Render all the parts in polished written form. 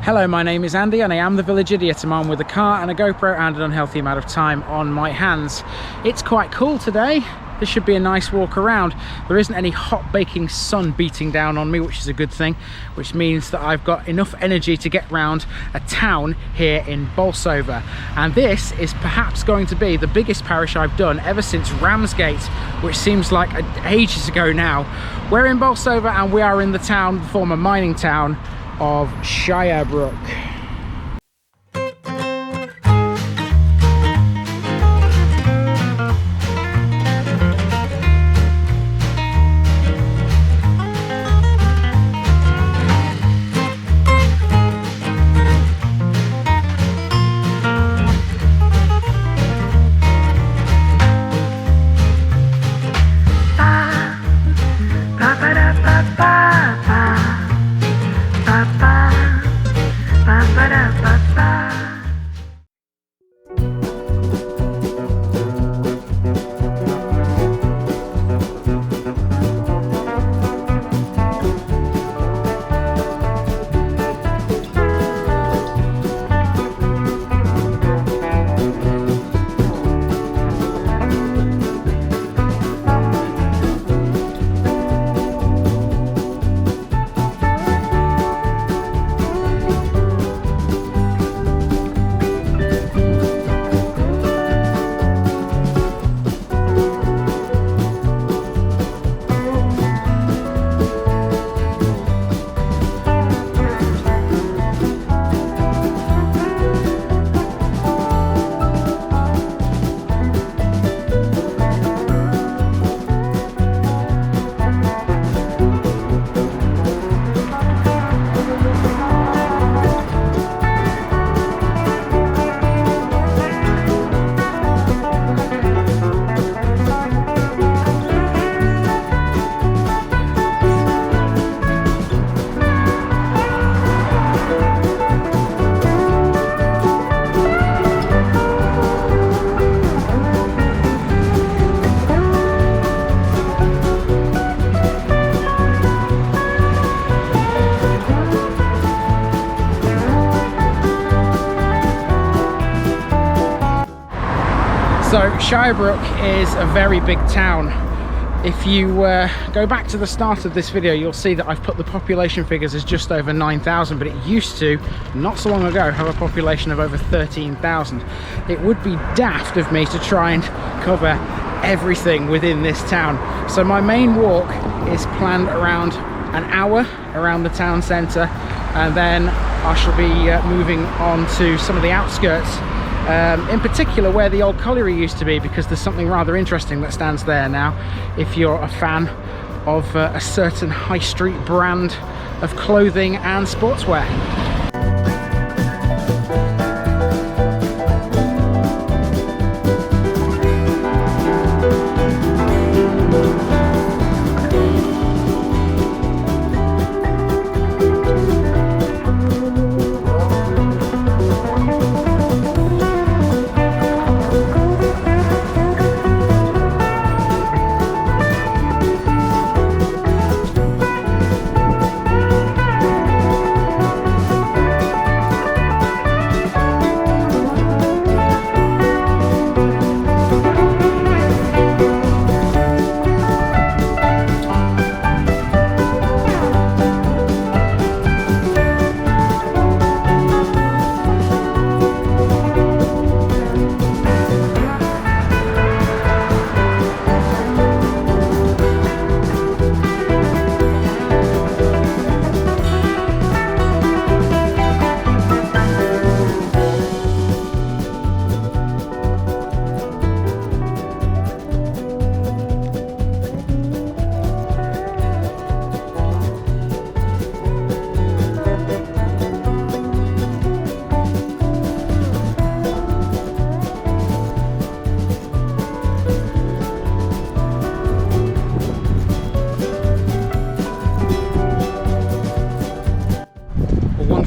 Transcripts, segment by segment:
Hello, my name is Andy and I am the village idiot. I'm on with a car and a GoPro and an unhealthy amount of time on my hands. It's quite cool today. This should be a nice walk around. There isn't any hot baking sun beating down on me, which is a good thing, which means that I've got enough energy to get round a town here in Bolsover. And this is perhaps going to be the biggest parish I've done ever since Ramsgate, which seems like ages ago now. We're in Bolsover and we are in the town, the former mining town of Shirebrook. So Shirebrook is a very big town. If you go back to the start of this video, you'll see that I've put the population figures as just over 9,000, but it used to, not so long ago, have a population of over 13,000. It would be daft of me to try and cover everything within this town. So my main walk is planned around an hour around the town centre, and then I shall be moving on to some of the outskirts. In particular where the old colliery used to be, because there's something rather interesting that stands there now if you're a fan of a certain high street brand of clothing and sportswear.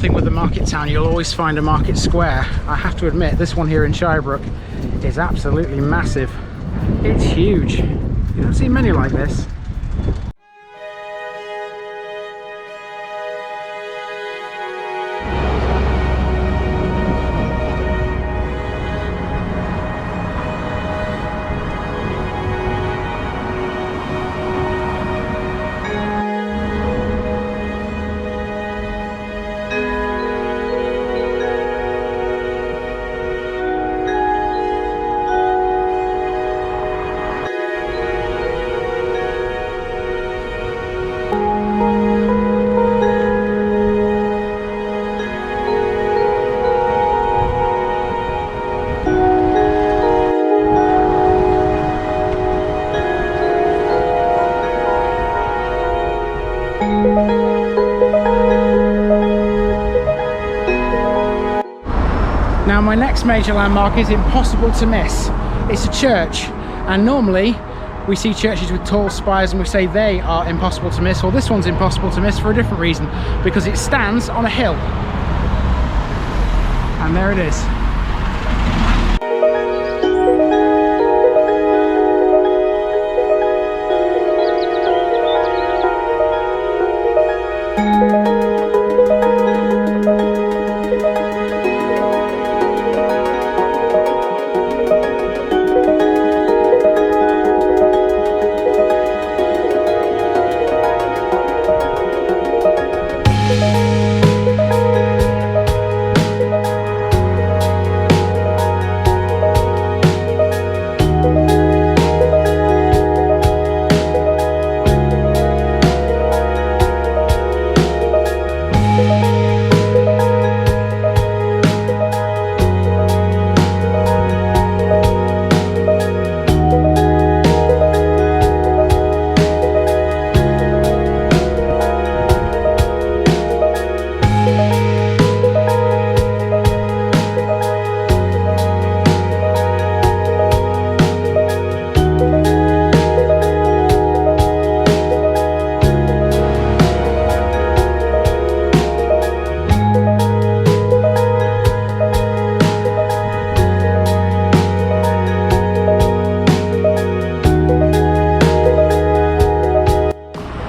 Thing with the market town, you'll always find a market square. I have to admit, this one here in Shirebrook is absolutely massive. It's huge. You don't see many like this. Now my next major landmark is impossible to miss. It's a church, and normally we see churches with tall spires and we say they are impossible to miss. Well, this one's impossible to miss for a different reason, because it stands on a hill. And there it is.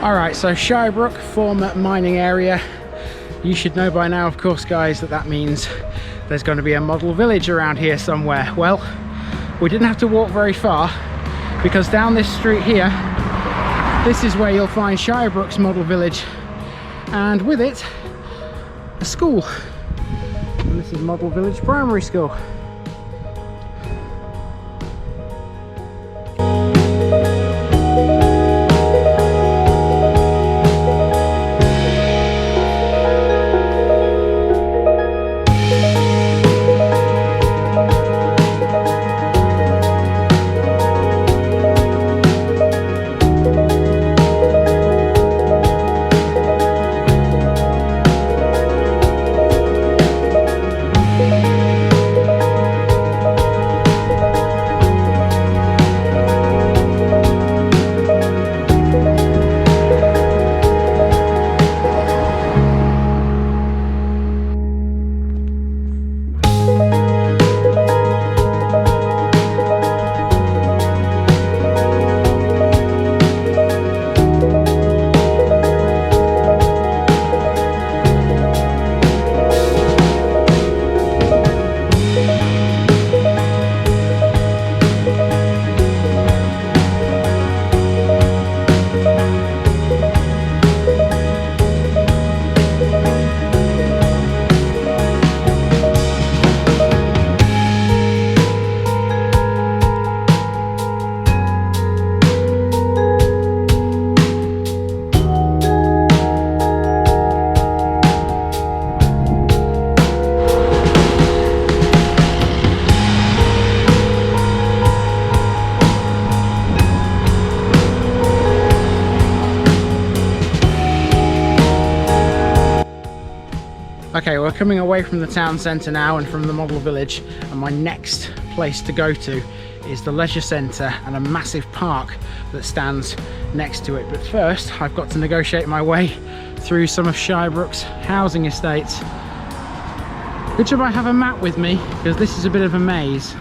Alright, so Shirebrook, former mining area. You should know by now, of course, guys, that means there's going to be a model village around here somewhere. Well, we didn't have to walk very far, because down this street here, this is where you'll find Shirebrook's model village, and with it, a school. And this is Model Village Primary School. Okay, we're coming away from the town centre now and from the model village, and my next place to go to is the leisure centre and a massive park that stands next to it. But first, I've got to negotiate my way through some of Shirebrook's housing estates. Good job I have a map with me, because this is a bit of a maze.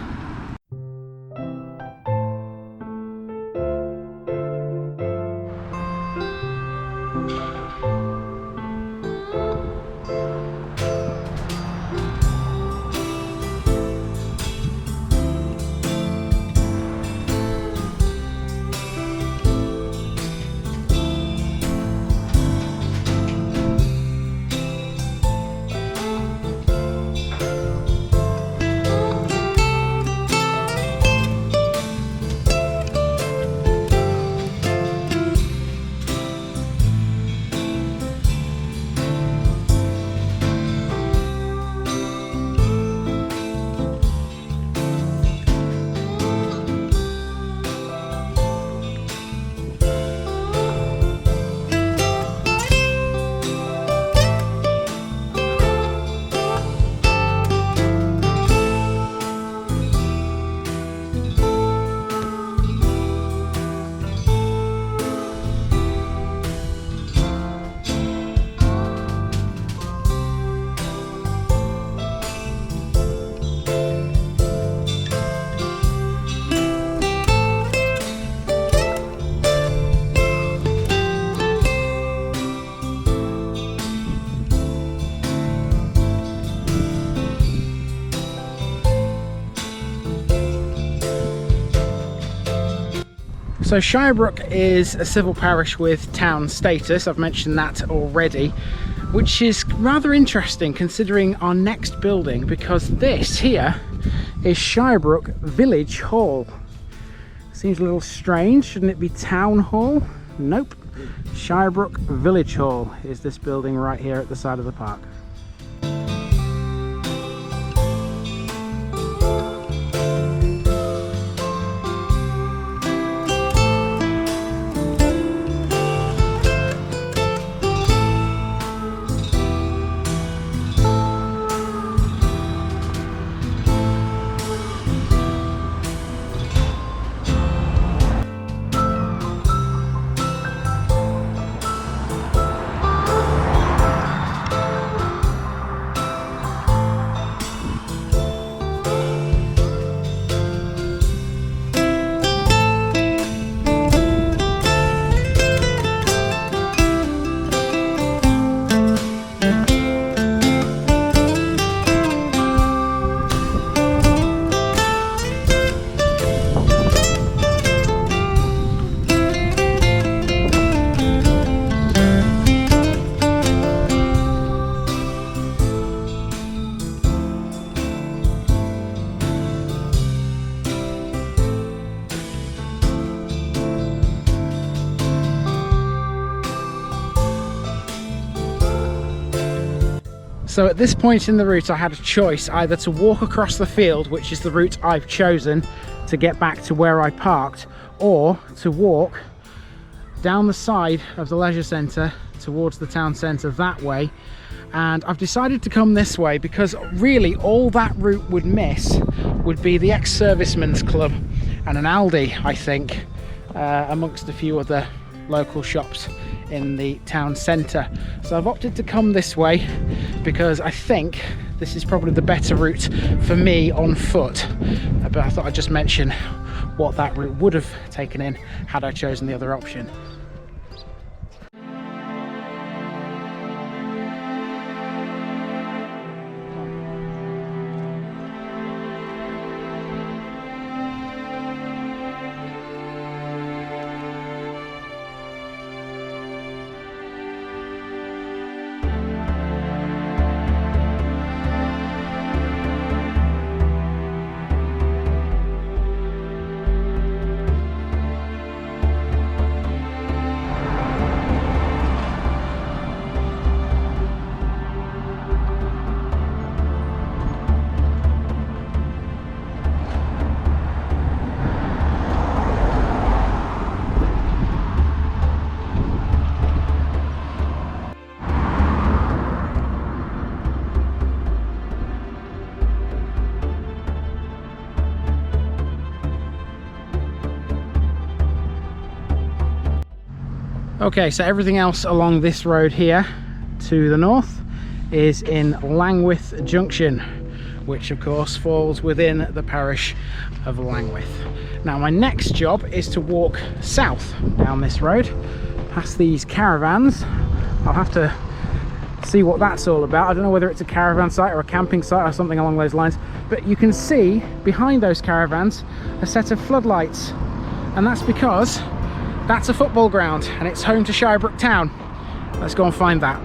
So Shirebrook is a civil parish with town status. I've mentioned that already, which is rather interesting considering our next building, because this here is Shirebrook Village Hall. Seems a little strange, shouldn't it be Town Hall? Nope. Shirebrook Village Hall is this building right here at the side of the park. So at this point in the route I had a choice, either to walk across the field, which is the route I've chosen to get back to where I parked, or to walk down the side of the leisure centre towards the town centre that way. And I've decided to come this way because really all that route would miss would be the ex-servicemen's club and an Aldi, I think, amongst a few other local shops in the town centre. So I've opted to come this way because I think this is probably the better route for me on foot. But I thought I'd just mention what that route would have taken in had I chosen the other option. Okay, so everything else along this road here to the north is in Langwith Junction, which of course falls within the parish of Langwith. Now my next job is to walk south down this road past these caravans. I'll have to see what that's all about. I don't know whether it's a caravan site or a camping site or something along those lines, but you can see behind those caravans a set of floodlights, and that's because that's a football ground and it's home to Shirebrook Town. Let's go and find that.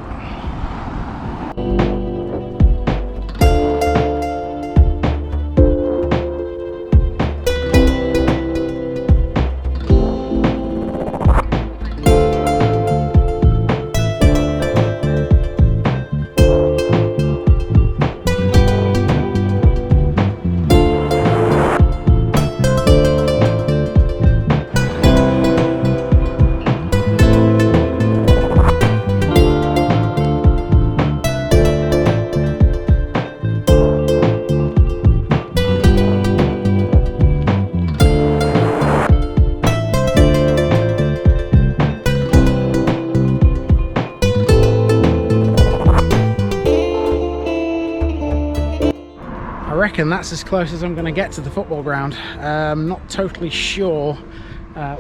And that's as close as I'm going to get to the football ground. Not totally sure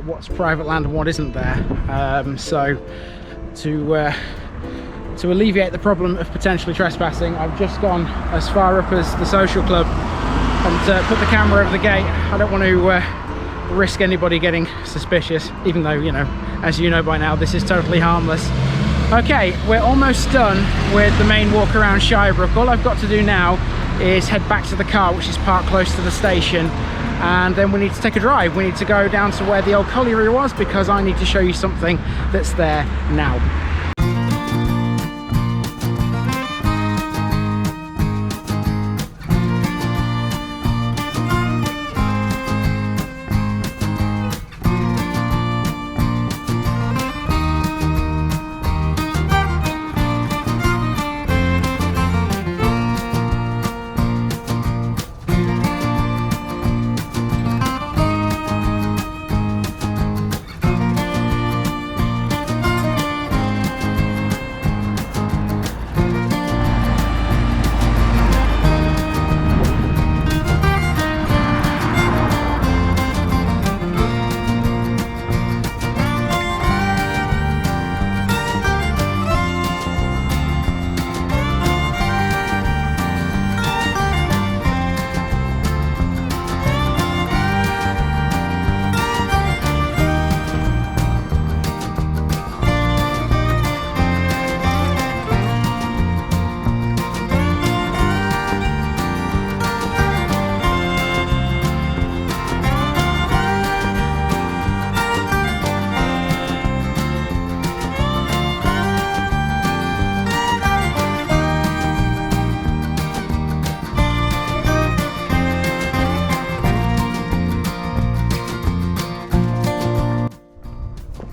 what's private land and what isn't there. So to alleviate the problem of potentially trespassing, I've just gone as far up as the social club and put the camera over the gate. I don't want to risk anybody getting suspicious, even though, you know, as you know by now, this is totally harmless. Okay, we're almost done with the main walk around Shirebrook. All I've got to do now is head back to the car, which is parked close to the station, and then we need to take a drive. We need to go down to where the old colliery was, because I need to show you something that's there now.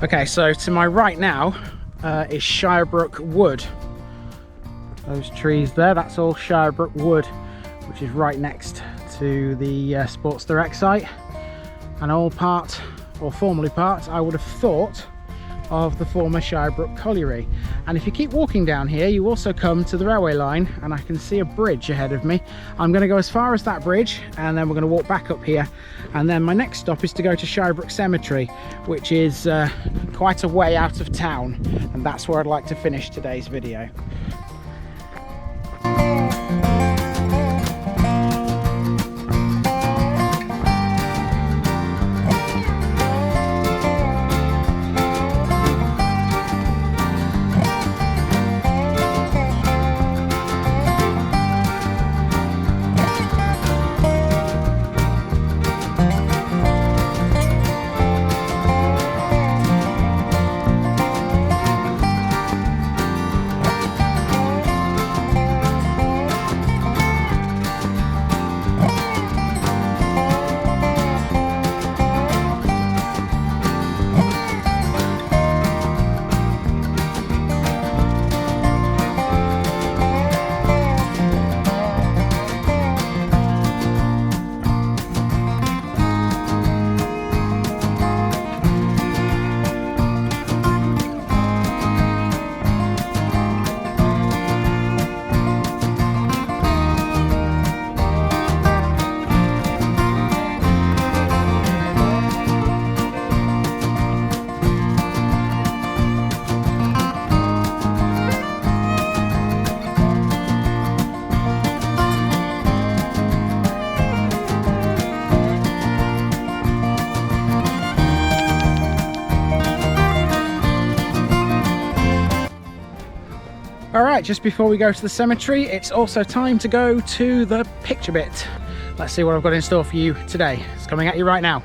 Okay, so to my right now is Shirebrook Wood. Those trees there, that's all Shirebrook Wood, which is right next to the Sports Direct site, and all part, or formerly part, I would have thought, of the former Shirebrook Colliery. And if you keep walking down here, you also come to the railway line, and I can see a bridge ahead of me. I'm going to go as far as that bridge, and then we're going to walk back up here, and then my next stop is to go to Shirebrook Cemetery, which is quite a way out of town, and that's where I'd like to finish today's video. Alright, just before we go to the cemetery, it's also time to go to the picture bit. Let's see what I've got in store for you today. It's coming at you right now.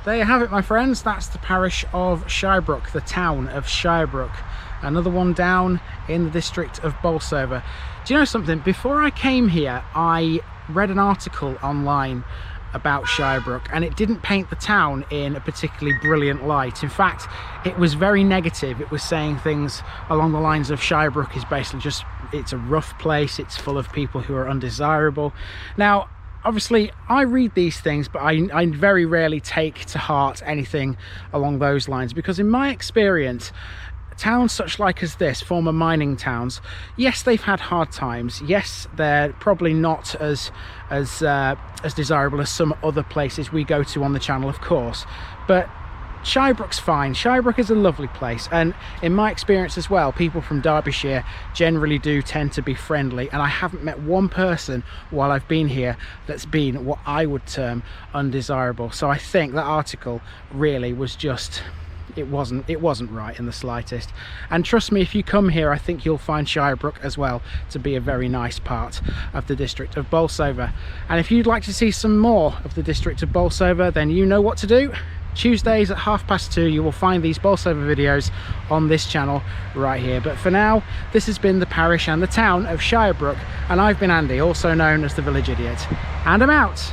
there you have it, my friends. That's the parish of Shirebrook, the town of Shirebrook. Another one down in the district of Bolsover. Do you know something? Before I came here, I read an article online about Shirebrook, and it didn't paint the town in a particularly brilliant light. In fact, it was very negative. It was saying things along the lines of Shirebrook is basically just, it's a rough place, it's full of people who are undesirable. Now, obviously, I read these things, but I very rarely take to heart anything along those lines, because in my experience, towns such like as this, former mining towns, yes, they've had hard times. Yes, they're probably not as desirable as some other places we go to on the channel, of course, but Shirebrook's fine. Shirebrook is a lovely place, and in my experience as well, people from Derbyshire generally do tend to be friendly, and I haven't met one person while I've been here that's been what I would term undesirable. So I think that article really was just, it wasn't right in the slightest. And trust me, if you come here, I think you'll find Shirebrook as well to be a very nice part of the district of Bolsover. And if you'd like to see some more of the district of Bolsover, then you know what to do. Tuesdays at 2:30 you will find these Bolsover videos on this channel right here. But for now, this has been the parish and the town of Shirebrook, and I've been Andy, also known as the Village Idiot, and I'm out.